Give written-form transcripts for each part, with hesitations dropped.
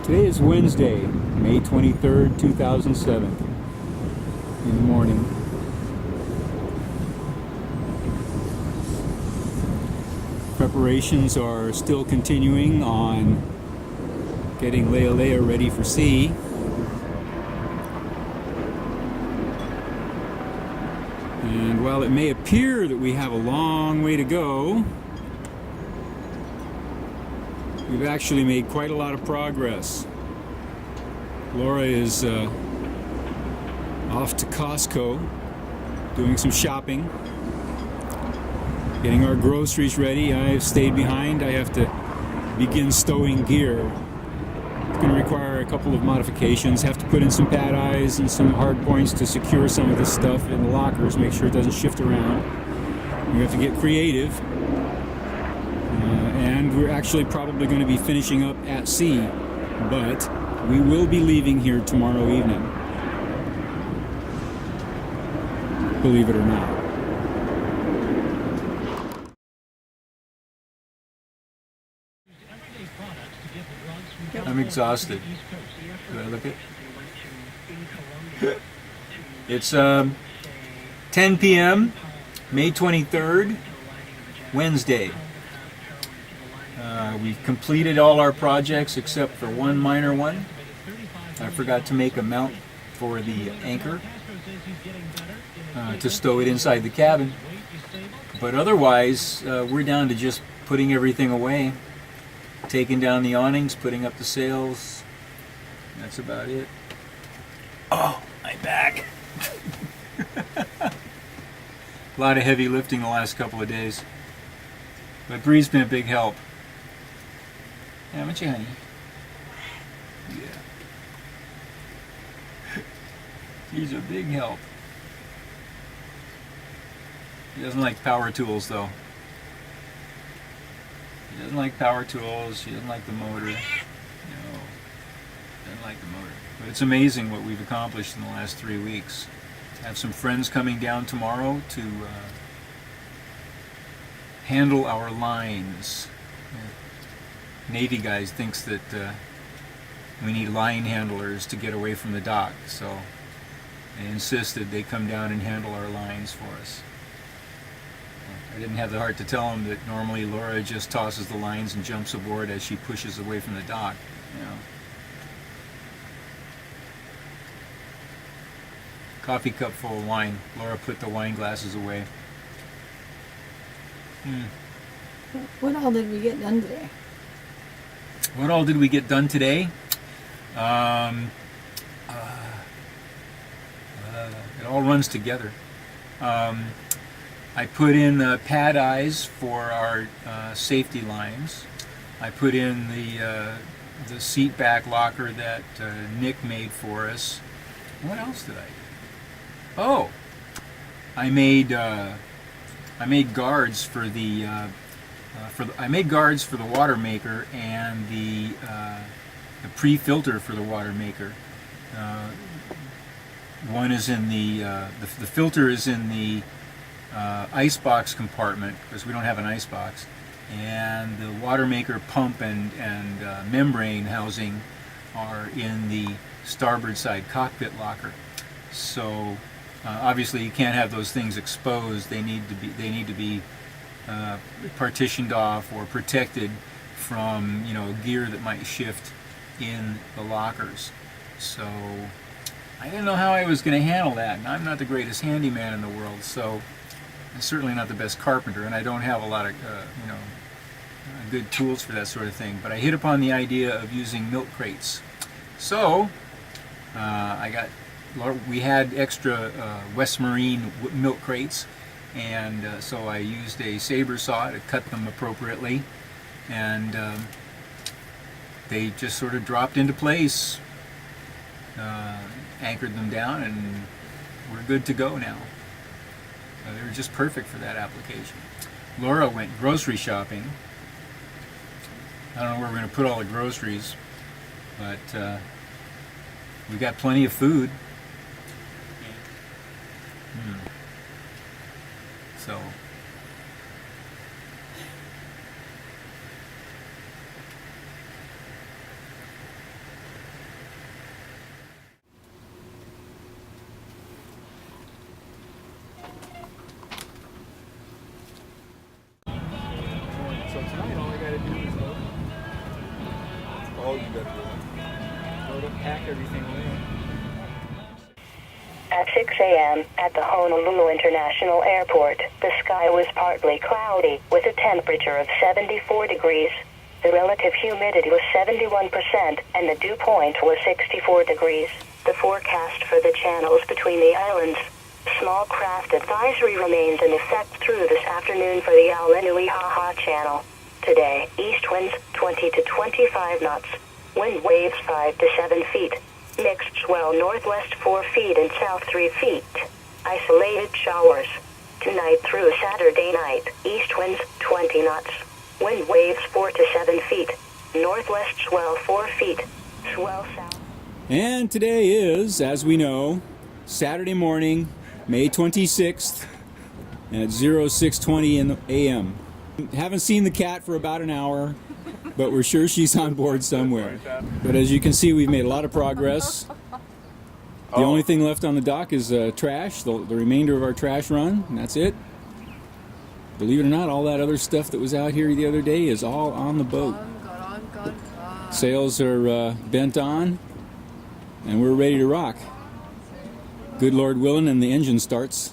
Today is Wednesday, May 23rd, 2007, in the morning. Preparations are still continuing on getting Lealea ready for sea. And while it may appear that we have a long way to go, we've actually made quite a lot of progress. Laura is off to Costco, doing some shopping, getting our groceries ready. I've stayed behind. I have to begin stowing gear. It's going to require a couple of modifications. Have to put in some pad eyes and some hard points to secure some of this stuff in the lockers, make sure it doesn't shift around. We have to get creative. And we're actually probably going to be finishing up at sea, but we will be leaving here tomorrow evening, believe it or not. I'm exhausted. Do I look it? It's 10 p.m., May 23rd, Wednesday. We've completed all our projects except for one minor one. I forgot to make a mount for the anchor to stow it inside the cabin. But otherwise, we're down to just putting everything away, taking down the awnings, putting up the sails. That's about it. Oh, my back. A lot of heavy lifting the last couple of days. But Bree's been a big help. Haven't you, honey? Yeah. She's a big help. She doesn't like power tools, though. She doesn't like power tools. She doesn't like the motor. No, doesn't like the motor. But it's amazing what we've accomplished in the last 3 weeks. I have some friends coming down tomorrow to handle our lines. Navy guys thinks that we need line handlers to get away from the dock, so they insisted they come down and handle our lines for us. I didn't have the heart to tell them that normally Laura just tosses the lines and jumps aboard as she pushes away from the dock. You know. Coffee cup full of wine. Laura put the wine glasses away. What all did we get done today? What all did we get done today? It all runs together. I put in pad eyes for our safety lines. I put in the seat back locker that Nick made for us. What else did I do? Oh, I made guards for the water maker and the pre-filter for the water maker. One is in the filter is in the icebox compartment because we don't have an icebox, and the water maker pump and membrane housing are in the starboard side cockpit locker. So obviously you can't have those things exposed. They need to be partitioned off or protected from gear that might shift in the lockers. So I didn't know how I was going to handle that, and I'm not the greatest handyman in the world, so I'm certainly not the best carpenter, and I don't have a lot of good tools for that sort of thing. But I hit upon the idea of using milk crates. So we had extra West Marine milk crates, and so I used a saber saw to cut them appropriately, and they just sort of dropped into place, anchored them down, and we're good to go now. They were just perfect for that application. Laura went grocery shopping. I don't know where we're going to put all the groceries, but we got plenty of food. So Pack everything away. At 6 a.m. at the Honolulu International Airport, the sky was partly cloudy with a temperature of 74 degrees. The relative humidity was 71% and the dew point was 64 degrees. The forecast for the channels between the islands. Small craft advisory remains in effect through this afternoon for the Lealea-The channel. Today, east winds 20 to 25 knots. Wind waves 5 to 7 feet. Mixed swell northwest 4 feet and south 3 feet. Isolated showers. Tonight through Saturday night, east winds 20 knots. Wind waves 4 to 7 feet. Northwest swell 4 feet. Swell south. And today is, as we know, Saturday morning, May 26th at 06:20 a.m. Haven't seen the cat for about an hour, but we're sure she's on board somewhere. But as you can see, we've made a lot of progress. The only thing left on the dock is trash, the remainder of our trash run, and that's it. Believe it or not, all that other stuff that was out here the other day is all on the boat. Sails are bent on, and we're ready to rock. Good Lord willing, and the engine starts.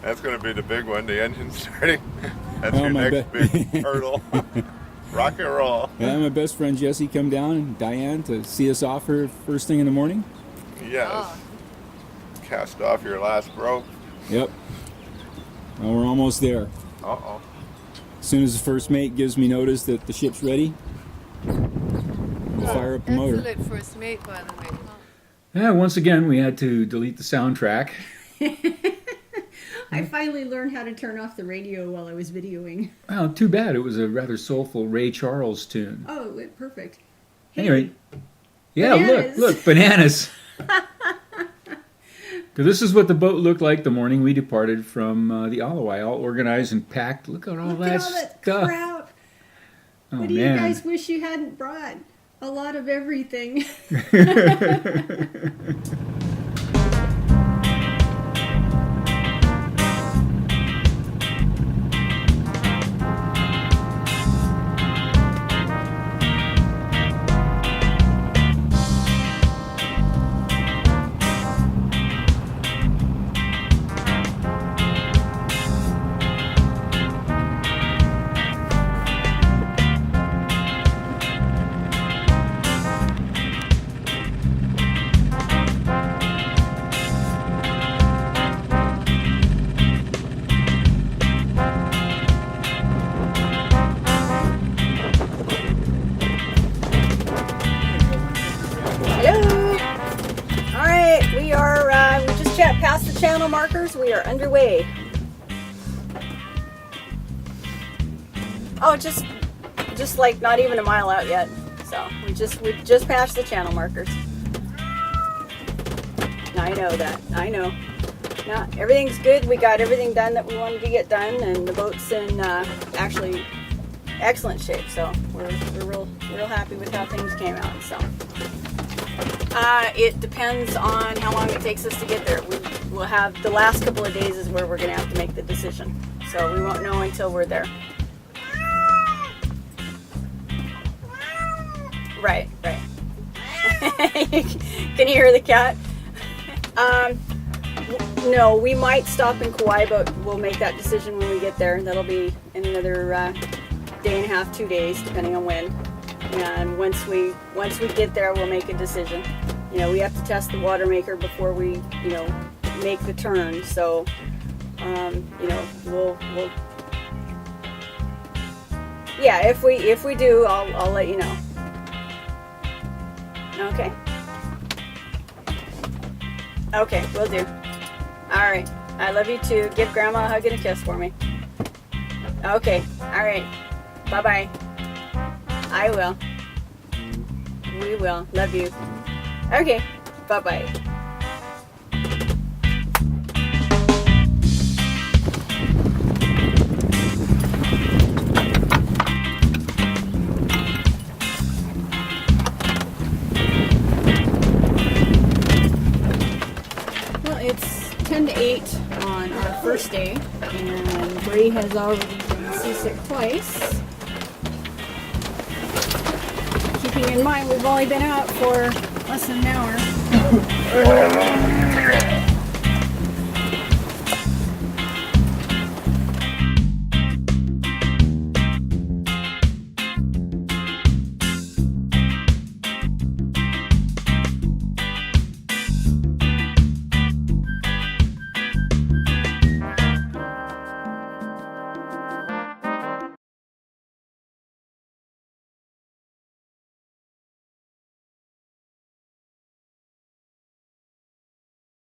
That's going to be the big one, the engine starting. That's Oh, your my next big hurdle. Rock and roll. Yeah, my best friend Jesse come down, and Diane to see us off her first thing in the morning. Yes. Cast off your last rope. Yep. Well, we're almost there. Uh-oh. As soon as the first mate gives me notice that the ship's ready, we'll fire up the motor. Excellent first mate, by the way. Yeah, once again, we had to delete the soundtrack. I finally learned how to turn off the radio while I was videoing. Well, too bad. It was a rather soulful Ray Charles tune. Oh, it went perfect. Hey, Anyway, yeah, bananas. look, bananas. So this is what the boat looked like the morning we departed from the Alawai, all organized and packed. Look at all look that at all that stuff. crap. Oh, What do man. you guys wish you hadn't brought? A lot of everything. Hello. All right, we just past the channel markers. We are underway. Oh, just like not even a mile out yet. So we just passed the channel markers. I know that. I know. Now everything's good. We got everything done that we wanted to get done, and the boat's in actually excellent shape. So we're real happy with how things came out. So. It depends on how long it takes us to get there. We'll have the last couple of days is where we're going to have to make the decision. So we won't know until we're there. Right. Can you hear the cat? No, we might stop in Kauai, but we'll make that decision when we get there. That'll be in another day and a half, 2 days, depending on when. And once we get there, we'll make a decision. You know, we have to test the water maker before we, you know, make the turn. So, you know, we'll yeah. If we do, I'll let you know. Okay. Okay, will do. All right. I love you too. Give Grandma a hug and a kiss for me. Okay. All right. Bye bye. I will. We will. Love you. Okay. Bye-bye. Well, it's 10 to 8 on our first day, and Bree has already been seasick twice. Keeping in mind we've only been out for less than an hour.